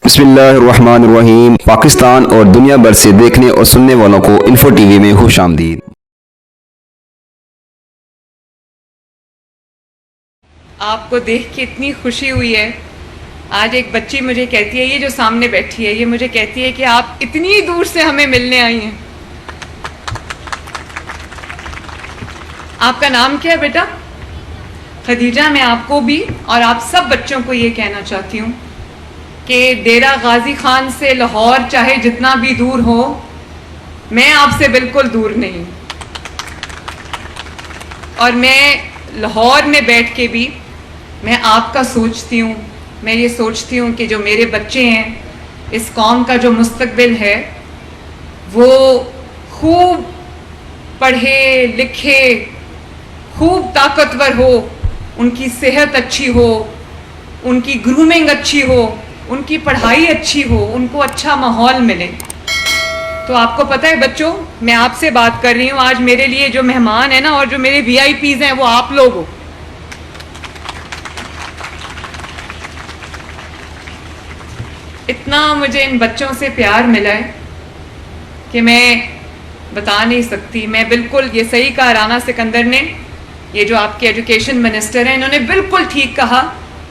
بسم اللہ الرحمن الرحیم۔ پاکستان اور دنیا بھر سے دیکھنے اور سننے والوں کو انفو ٹی وی میں خوش آمدید۔ آپ کو دیکھ کے اتنی خوشی ہوئی ہے۔ آج ایک بچی مجھے کہتی ہے، یہ جو سامنے بیٹھی ہے، یہ مجھے کہتی ہے کہ آپ اتنی دور سے ہمیں ملنے آئی ہیں۔ آپ کا نام کیا ہے بیٹا؟ خدیجہ۔ میں آپ کو بھی اور آپ سب بچوں کو یہ کہنا چاہتی ہوں کہ ڈیرہ غازی خان سے لاہور چاہے جتنا بھی دور ہو، میں آپ سے بالکل دور نہیں، اور میں لاہور میں بیٹھ کے بھی میں آپ کا سوچتی ہوں۔ میں یہ سوچتی ہوں کہ جو میرے بچے ہیں، اس قوم کا جو مستقبل ہے، وہ خوب پڑھے لکھے، خوب طاقتور ہو، ان کی صحت اچھی ہو، ان کی گرومنگ اچھی ہو، ان کی پڑھائی اچھی ہو، ان کو اچھا ماحول ملے۔ تو آپ کو پتہ ہے بچوں، میں آپ سے بات کر رہی ہوں، آج میرے لیے جو مہمان ہیں نا، اور جو میرے وی آئی پیز ہیں، وہ آپ لوگ ہو۔ اتنا مجھے ان بچوں سے پیار ملا ہے کہ میں بتا نہیں سکتی۔ میں بالکل، یہ صحیح کہا رانا سکندر نے، یہ جو آپ کے ایجوکیشن منسٹر ہیں، انہوں نے بالکل ٹھیک کہا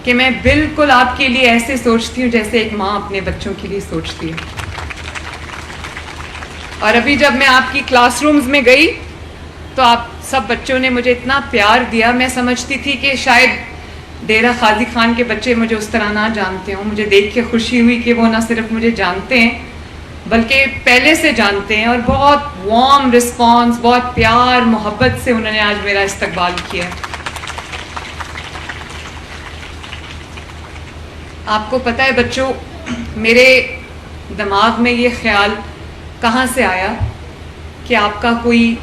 کہ میں بالکل آپ کے لیے ایسے سوچتی ہوں جیسے ایک ماں اپنے بچوں کے لیے سوچتی ہے۔ اور ابھی جب میں آپ کی کلاس رومز میں گئی تو آپ سب بچوں نے مجھے اتنا پیار دیا، میں سمجھتی تھی کہ شاید ڈیرہ غازی خان کے بچے مجھے اس طرح نہ جانتے ہوں۔ مجھے دیکھ کے خوشی ہوئی کہ وہ نہ صرف مجھے جانتے ہیں بلکہ پہلے سے جانتے ہیں، اور بہت وارم رسپانس، بہت پیار محبت سے انہوں نے آج میرا استقبال کیا۔ آپ کو پتہ ہے بچوں، میرے دماغ میں یہ خیال کہاں سے آیا کہ آپ کا کوئی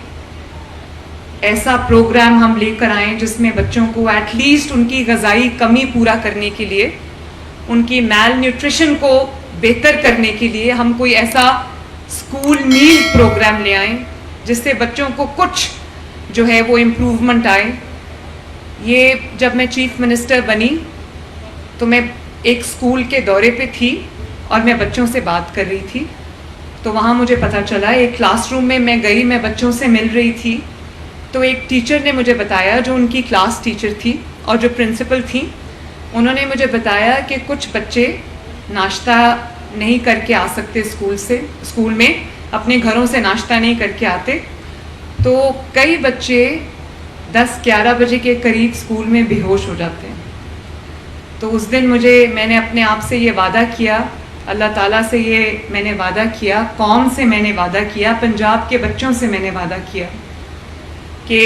ایسا پروگرام ہم لے کر آئیں جس میں بچوں کو ایٹ لیسٹ ان کی غذائی کمی پورا کرنے کے لیے، ان کی میل نیوٹریشن کو بہتر کرنے کے لیے ہم کوئی ایسا اسکول میل پروگرام لے آئیں جس سے بچوں کو کچھ جو ہے وہ امپروومنٹ آئے۔ یہ جب میں چیف منسٹر بنی تو میں ایک اسکول کے دورے پہ تھی اور میں بچوں سے بات کر رہی تھی، تو وہاں مجھے پتہ چلا، ایک کلاس روم میں میں گئی، میں بچوں سے مل رہی تھی، تو ایک ٹیچر نے مجھے بتایا، جو ان کی کلاس ٹیچر تھی اور جو پرنسپل تھیں، انہوں نے مجھے بتایا کہ کچھ بچے ناشتہ نہیں کر کے آ سکتے اسکول میں، اپنے گھروں سے ناشتہ نہیں کر کے آتے، تو کئی بچے 10-11 بجے کے قریب اسکول میں بے ہوش ہو جاتے ہیں۔ تو اس دن میں نے اپنے آپ سے یہ وعدہ کیا، اللہ تعالیٰ سے یہ میں نے وعدہ کیا، قوم سے میں نے وعدہ کیا، پنجاب کے بچوں سے میں نے وعدہ کیا کہ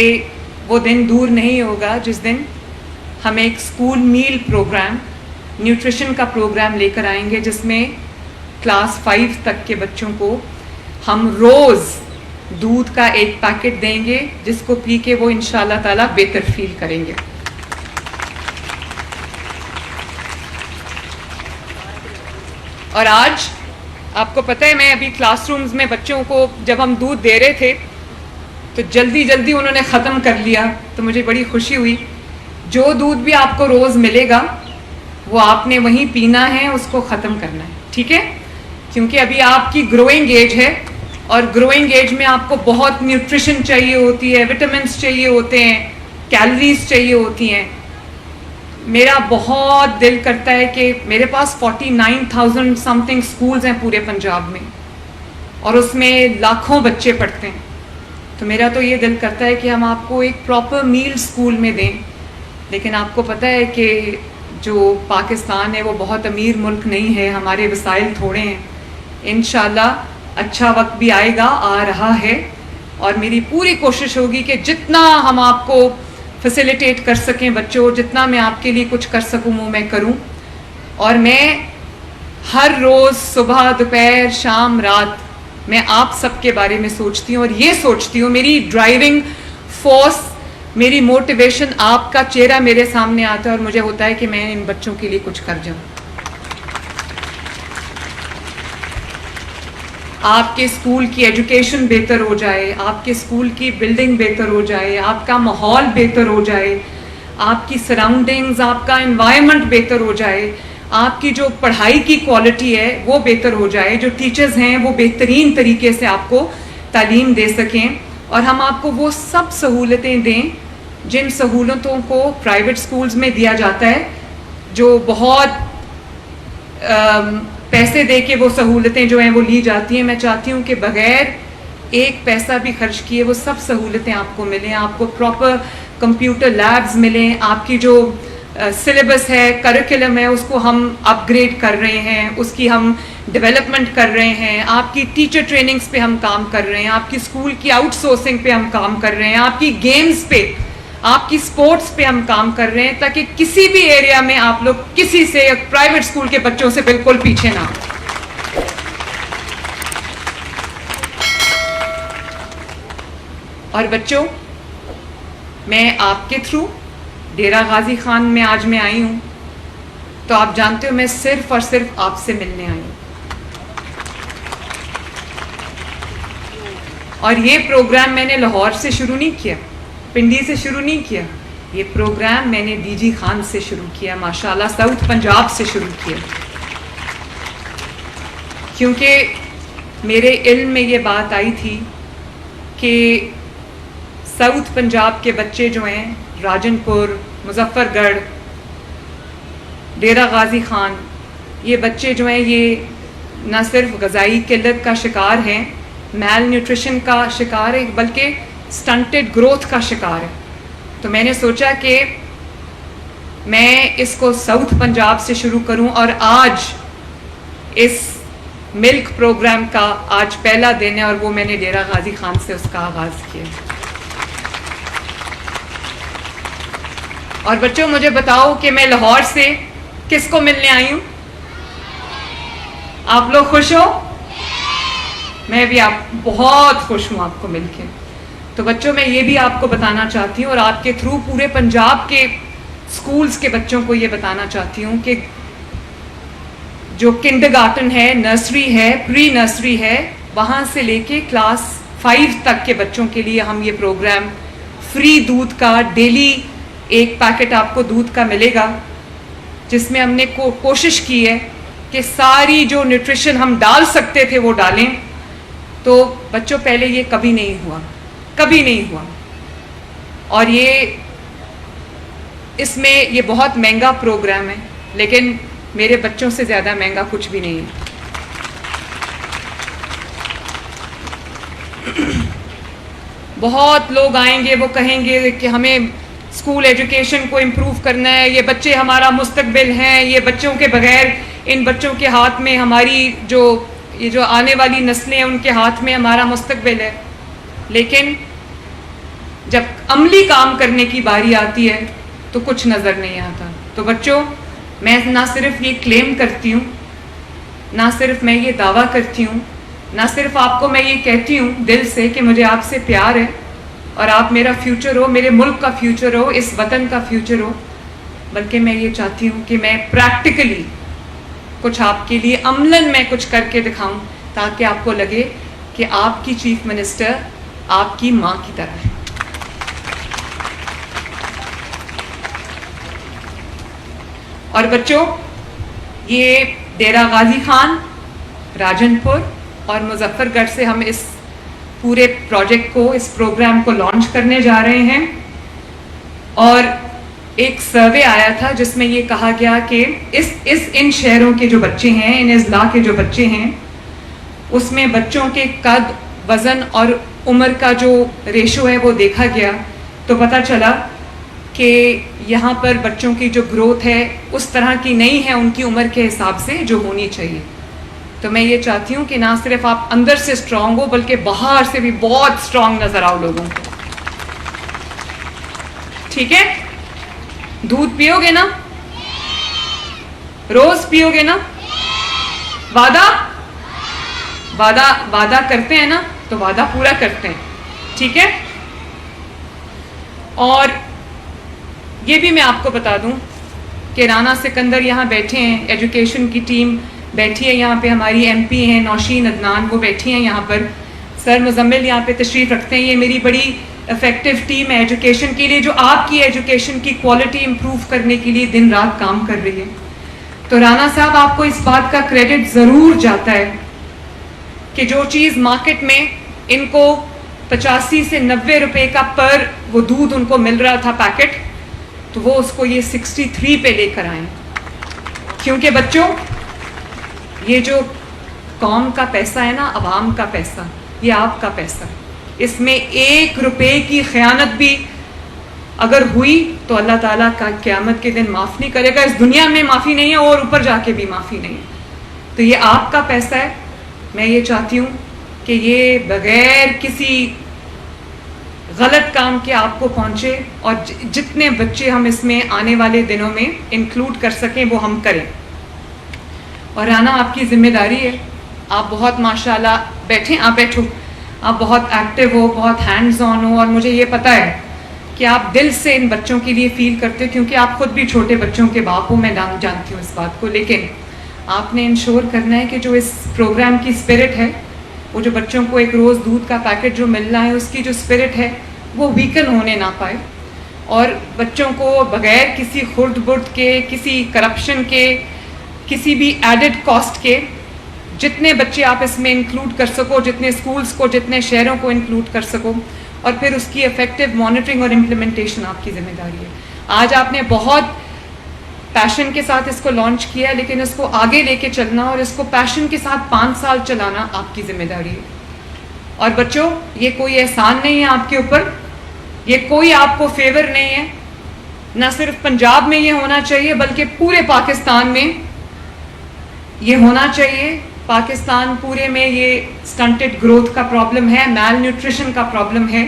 وہ دن دور نہیں ہوگا جس دن ہم ایک اسکول میل پروگرام، نیوٹریشن کا پروگرام لے کر آئیں گے، جس میں کلاس 5 تک کے بچوں کو ہم روز دودھ کا ایک پیکٹ دیں گے، جس کو پی کے وہ انشاءاللہ تعالیٰ بہتر فیل کریں گے۔ اور آج آپ کو پتہ ہے، میں ابھی کلاس رومز میں بچوں کو جب ہم دودھ دے رہے تھے تو جلدی انہوں نے ختم کر لیا، تو مجھے بڑی خوشی ہوئی۔ جو دودھ بھی آپ کو روز ملے گا وہ آپ نے وہیں پینا ہے، اس کو ختم کرنا ہے، ٹھیک ہے؟ کیونکہ ابھی آپ کی گروئنگ ایج ہے، اور گروئنگ ایج میں آپ کو بہت نیوٹریشن چاہیے ہوتی ہے، وٹامنس چاہیے ہوتے ہیں، کیلوریز چاہیے ہوتی ہیں۔ میرا بہت دل کرتا ہے کہ میرے پاس 49,000 سم تھنگ اسکولز ہیں پورے پنجاب میں، اور اس میں لاکھوں بچے پڑھتے ہیں، تو میرا تو یہ دل کرتا ہے کہ ہم آپ کو ایک پراپر میل اسکول میں دیں۔ لیکن آپ کو پتہ ہے کہ جو پاکستان ہے وہ بہت امیر ملک نہیں ہے، ہمارے وسائل تھوڑے ہیں۔ انشاءاللہ اچھا وقت بھی آئے گا، آ رہا ہے، اور میری پوری کوشش ہوگی کہ جتنا ہم آپ کو فیسیلیٹیٹ کر سکیں بچوں، جتنا میں آپ کے لیے کچھ کر سکوں وہ میں کروں۔ اور میں ہر روز صبح، دوپہر، شام، رات میں آپ سب کے بارے میں سوچتی ہوں، اور یہ سوچتی ہوں، میری ڈرائیونگ فورس، میری موٹیویشن، آپ کا چہرہ میرے سامنے آتا ہے، اور مجھے ہوتا ہے کہ میں ان بچوں کے لیے کچھ کر جاؤں۔ آپ کے اسکول کی ایجوکیشن بہتر ہو جائے، آپ کے اسکول کی بلڈنگ بہتر ہو جائے، آپ کا ماحول بہتر ہو جائے، آپ کی سراؤنڈنگز، آپ کا انوائرمنٹ بہتر ہو جائے، آپ کی جو پڑھائی کی کوالٹی ہے وہ بہتر ہو جائے, جو ٹیچرز ہیں وہ بہترین طریقے سے آپ کو تعلیم دے سکیں, اور ہم آپ کو وہ سب سہولتیں دیں جن سہولتوں کو پرائیویٹ سکولز میں دیا جاتا ہے, جو بہت پیسے دے کے وہ سہولتیں جو ہیں وہ لی جاتی ہیں. میں چاہتی ہوں کہ بغیر ایک پیسہ بھی خرچ کیے وہ سب سہولتیں آپ کو ملیں, آپ کو پراپر کمپیوٹر لیبز ملیں, آپ کی جو سلیبس ہے, کریکولم ہے, اس کو ہم اپ گریڈ کر رہے ہیں, اس کی ہم ڈیولپمنٹ کر رہے ہیں, آپ کی ٹیچر ٹریننگز پہ ہم کام کر رہے ہیں, آپ کی اسکول کی آؤٹ سورسنگ پہ ہم کام کر رہے ہیں, آپ کی گیمز پہ, آپ کی سپورٹس پہ ہم کام کر رہے ہیں, تاکہ کسی بھی ایریا میں آپ لوگ کسی سے پرائیویٹ اسکول کے بچوں سے بالکل پیچھے نہ ہوں. اور بچوں, میں آپ کے تھرو ڈیرہ غازی خان میں آج میں آئی ہوں, تو آپ جانتے ہو میں صرف اور صرف آپ سے ملنے آئی ہوں. اور یہ پروگرام میں نے لاہور سے شروع نہیں کیا, پنڈی سے شروع نہیں کیا, یہ پروگرام میں نے ڈی جی خان سے شروع کیا, ماشاءاللہ ساؤتھ پنجاب سے شروع کیا, کیونکہ میرے علم میں یہ بات آئی تھی کہ ساؤتھ پنجاب کے بچے جو ہیں, راجن پور, مظفر گڑھ, ڈیرہ غازی خان, یہ بچے جو ہیں یہ نہ صرف غذائی قلت کا شکار ہیں, میل نیوٹریشن کا شکار ہے, بلکہ سٹنٹڈ گروتھ کا شکار ہے. تو میں نے سوچا کہ میں اس کو ساؤتھ پنجاب سے شروع کروں, اور آج اس ملک پروگرام کا آج پہلا دن ہے, اور وہ میں نے ڈیرہ غازی خان سے اس کا آغاز کیا. اور بچوں مجھے بتاؤ کہ میں لاہور سے کس کو ملنے آئی ہوں؟ آپ لوگ خوش ہو؟ میں بھی بہت خوش ہوں آپ کو مل کے. تو بچوں میں یہ بھی آپ کو بتانا چاہتی ہوں, اور آپ کے تھرو پورے پنجاب کے سکولز کے بچوں کو یہ بتانا چاہتی ہوں کہ جو کنڈر گارٹن ہے, نرسری ہے, پری نرسری ہے, وہاں سے لے کے کلاس 5 تک کے بچوں کے لیے ہم یہ پروگرام فری دودھ کا, ڈیلی ایک پیکٹ آپ کو دودھ کا ملے گا, جس میں ہم نے کوشش کی ہے کہ ساری جو نیوٹریشن ہم ڈال سکتے تھے وہ ڈالیں. تو بچوں پہلے یہ کبھی نہیں ہوا, کبھی نہیں ہوا, اور یہ اس میں یہ بہت مہنگا پروگرام ہے, لیکن میرے بچوں سے زیادہ مہنگا کچھ بھی نہیں ہے. بہت لوگ آئیں گے, وہ کہیں گے کہ ہمیں اسکول ایجوکیشن کو امپروو کرنا ہے, یہ بچے ہمارا مستقبل ہیں, یہ بچوں کے بغیر, ان بچوں کے ہاتھ میں ہماری یہ جو آنے والی نسلیں ہیں ان کے ہاتھ میں ہمارا مستقبل ہے. لیکن جب عملی کام کرنے کی باری آتی ہے تو کچھ نظر نہیں آتا. تو بچوں میں نہ صرف یہ کلیم کرتی ہوں, نہ صرف میں یہ دعویٰ کرتی ہوں, نہ صرف آپ کو میں یہ کہتی ہوں دل سے کہ مجھے آپ سے پیار ہے اور آپ میرا فیوچر ہو, میرے ملک کا فیوچر ہو, اس وطن کا فیوچر ہو, بلکہ میں یہ چاہتی ہوں کہ میں پریکٹیکلی کچھ آپ کے لیے عملاً میں کچھ کر کے دکھاؤں, تاکہ آپ کو لگے کہ آپ کی چیف منسٹر آپ کی ماں کی طرح ہے. اور بچوں یہ ڈیرہ غازی خان, راجن پور اور مظفر گڑھ سے ہم اس پورے پروجیکٹ کو, اس پروگرام کو لانچ کرنے جا رہے ہیں. اور ایک سروے آیا تھا جس میں یہ کہا گیا کہ ان شہروں کے جو بچے ہیں, ان اضلاع کے جو بچے ہیں, اس میں بچوں کے قد, وزن اور عمر کا جو ریشو ہے وہ دیکھا گیا, تو پتہ چلا کہ یہاں پر بچوں کی جو گروتھ ہے اس طرح کی نہیں ہے ان کی عمر کے حساب سے جو ہونی چاہیے. تو میں یہ چاہتی ہوں کہ نہ صرف آپ اندر سے اسٹرانگ ہو, بلکہ باہر سے بھی بہت اسٹرانگ نظر آؤ لوگوں کو. ٹھیک ہے؟ دودھ پیو گے نا, روز پیو گے نا, وعدہ کرتے ہیں نا, تو وعدہ پورا کرتے ہیں. ٹھیک ہے؟ اور یہ بھی میں آپ کو بتا دوں کہ رانا سکندر یہاں بیٹھے ہیں, ایجوکیشن کی ٹیم بیٹھی ہے یہاں پہ, ہماری ایم پی ہیں نوشین عدنان, وہ بیٹھی ہیں یہاں پر, سر مزمل یہاں پہ تشریف رکھتے ہیں. یہ میری بڑی افیکٹو ٹیم ہے ایجوکیشن کے لیے, جو آپ کی ایجوکیشن کی کوالٹی امپروو کرنے کے لیے دن رات کام کر رہی ہے. تو رانا صاحب آپ کو اس بات کا کریڈٹ ضرور جاتا ہے کہ جو چیز مارکیٹ میں ان کو 85 سے 90 روپے کا پر وہ دودھ ان کو مل رہا تھا پیکٹ، تو وہ اس کو یہ 63 پہ لے کر آئیں. کیونکہ بچوں، یہ جو قوم کا پیسہ ہے نا، عوام کا پیسہ، یہ آپ کا پیسہ، اس میں 1 روپے کی خیانت بھی اگر ہوئی تو اللہ تعالیٰ کا قیامت کے دن معاف نہیں کرے گا. اس دنیا میں معافی نہیں ہے اور اوپر جا کے بھی معافی نہیں ہے. تو یہ آپ کا پیسہ ہے. میں یہ چاہتی ہوں کہ یہ بغیر کسی غلط کام کے آپ کو پہنچے، اور جتنے بچے ہم اس میں آنے والے دنوں میں انکلوڈ کر سکیں وہ ہم کریں. اور رانا، آپ کی ذمہ داری ہے. آپ بہت ماشاءاللہ بیٹھیں، آپ بیٹھو، آپ بہت ایکٹیو ہو، بہت ہینڈز آن ہو، اور مجھے یہ پتہ ہے کہ آپ دل سے ان بچوں کے لیے فیل کرتے ہو، کیونکہ آپ خود بھی چھوٹے بچوں کے باپ ہو. میں جانتی ہوں اس بات کو. لیکن آپ نے انشور کرنا ہے کہ جو اس پروگرام کی اسپرٹ ہے، وہ جو بچوں کو ایک روز دودھ کا پیکٹ جو مل رہا ہے، اس کی جو اسپرٹ ہے وہ ویکن ہونے نہ پائے. اور بچوں کو بغیر کسی خرد برد کے، کسی کرپشن کے، کسی بھی ایڈڈ کاسٹ کے، جتنے بچے آپ اس میں انکلوڈ کر سکو، جتنے اسکولز کو، جتنے شہروں کو انکلوڈ کر سکو، اور پھر اس کی افیکٹو مانیٹرنگ اور امپلیمنٹیشن آپ کی ذمہ داری ہے. آج آپ نے بہت پیشن کے ساتھ اس کو لانچ کیا ہے، لیکن اس کو آگے لے کے چلنا اور اس کو پیشن کے ساتھ 5 سال چلانا آپ کی ذمہ داری ہے. اور بچوں، یہ کوئی احسان نہیں ہے آپ کے اوپر، یہ کوئی آپ کو فیور نہیں ہے. نہ صرف پنجاب میں یہ ہونا چاہیے بلکہ پورے پاکستان میں یہ ہونا چاہیے. پاکستان پورے میں یہ سٹنٹڈ گروتھ کا پرابلم ہے، میل نیوٹریشن کا پرابلم ہے.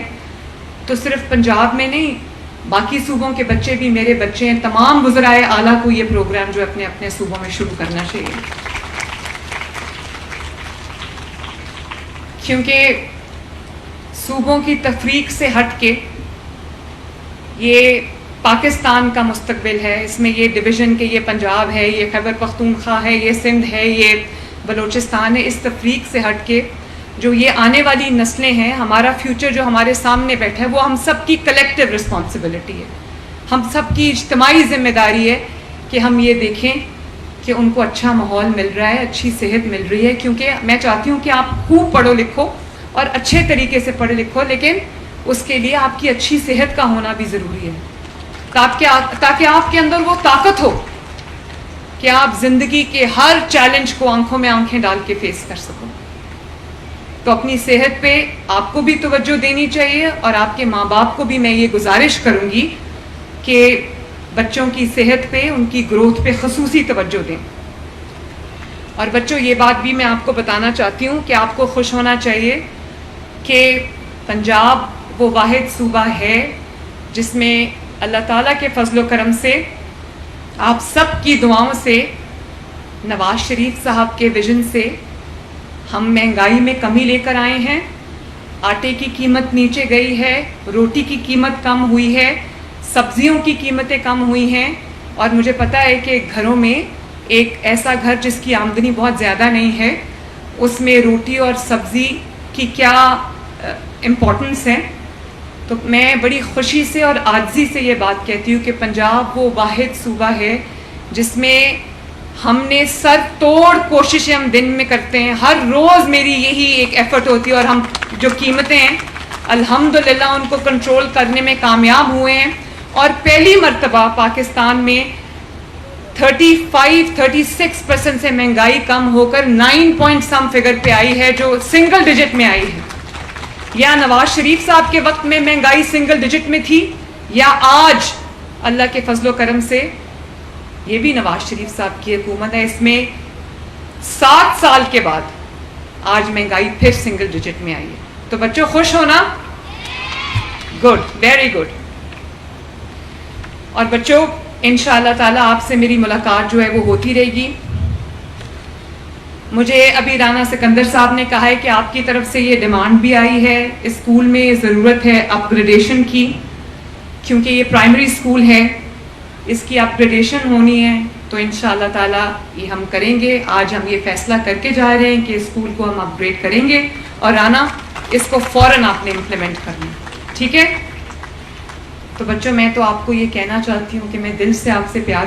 تو صرف پنجاب میں نہیں، باقی صوبوں کے بچے بھی میرے بچے ہیں. تمام وزرائے اعلیٰ کو یہ پروگرام جو اپنے اپنے صوبوں میں شروع کرنا چاہیے، کیونکہ صوبوں کی تفریق سے ہٹ کے یہ پاکستان کا مستقبل ہے. اس میں یہ ڈویژن کہ یہ پنجاب ہے، یہ خیبر پختونخوا ہے، یہ سندھ ہے، یہ بلوچستان ہے، اس تفریق سے ہٹ کے جو یہ آنے والی نسلیں ہیں، ہمارا فیوچر جو ہمارے سامنے بیٹھا ہے، وہ ہم سب کی کلیکٹیو رسپانسبلٹی ہے. ہم سب کی اجتماعی ذمہ داری ہے کہ ہم یہ دیکھیں کہ ان کو اچھا ماحول مل رہا ہے، اچھی صحت مل رہی ہے. کیونکہ میں چاہتی ہوں کہ آپ خوب پڑھو لکھو اور اچھے طریقے سے پڑھے لکھو، لیکن اس کے لیے آپ کی اچھی صحت کا ہونا بھی ضروری ہے، تاکہ آپ کے اندر وہ طاقت ہو کہ آپ زندگی کے ہر چیلنج کو آنکھوں میں آنکھیں ڈال کے فیس کر سکو. تو اپنی صحت پہ آپ کو بھی توجہ دینی چاہیے، اور آپ کے ماں باپ کو بھی میں یہ گزارش کروں گی کہ بچوں کی صحت پہ، ان کی گروتھ پہ خصوصی توجہ دیں. اور بچوں، یہ بات بھی میں آپ کو بتانا چاہتی ہوں کہ آپ کو خوش ہونا چاہیے کہ پنجاب وہ واحد صوبہ ہے جس میں اللہ تعالیٰ کے فضل و کرم سے، آپ سب کی دعاؤں سے، نواز شریف صاحب کے ویژن سے ہم مہنگائی میں کمی لے کر آئے ہیں. آٹے کی قیمت نیچے گئی ہے، روٹی کی قیمت کم ہوئی ہے، سبزیوں کی قیمتیں کم ہوئی ہیں. اور مجھے پتہ ہے کہ گھروں میں ایک ایسا گھر جس کی آمدنی بہت زیادہ نہیں ہے، اس میں روٹی اور سبزی کی کیا امپورٹنس ہے. تو میں بڑی خوشی سے اور عاجزی سے یہ بات کہتی ہوں کہ پنجاب وہ واحد صوبہ ہے جس میں ہم نے سر توڑ کوششیں ہم دن میں کرتے ہیں. ہر روز میری یہی ایک ایفرٹ ہوتی ہے، اور ہم جو قیمتیں ہیں الحمدللہ ان کو کنٹرول کرنے میں کامیاب ہوئے ہیں. اور پہلی مرتبہ پاکستان میں 35-36% سے مہنگائی کم ہو کر 9 پوائنٹ سم فگر پہ آئی ہے، جو سنگل ڈیجٹ میں آئی ہے. یا نواز شریف صاحب کے وقت میں مہنگائی سنگل ڈیجٹ میں تھی، یا آج اللہ کے فضل و کرم سے یہ بھی نواز شریف صاحب کی حکومت ہے، اس میں 7 سال کے بعد آج مہنگائی پھر سنگل ڈیجٹ میں آئی ہے. تو بچوں خوش ہونا، گڈ، ویری گڈ. اور بچوں انشاءاللہ تعالیٰ آپ سے میری ملاقات جو ہے وہ ہوتی رہے گی. مجھے ابھی رانا سکندر صاحب نے کہا ہے کہ آپ کی طرف سے یہ ڈیمانڈ بھی آئی ہے، اسکول میں ضرورت ہے اپ گریڈیشن کی، کیونکہ یہ پرائمری اسکول ہے، اس کی اپ گریڈیشن ہونی ہے. تو انشاءاللہ تعالیٰ یہ ہم کریں گے. آج ہم یہ فیصلہ کر کے جا رہے ہیں کہ اسکول کو ہم اپ گریڈ کریں گے، اور رانا اس کو فوراً آپ نے امپلیمنٹ کرنا، ٹھیک ہے؟ تو بچوں، میں تو آپ کو یہ کہنا چاہتی ہوں کہ میں دل سے آپ سے پیار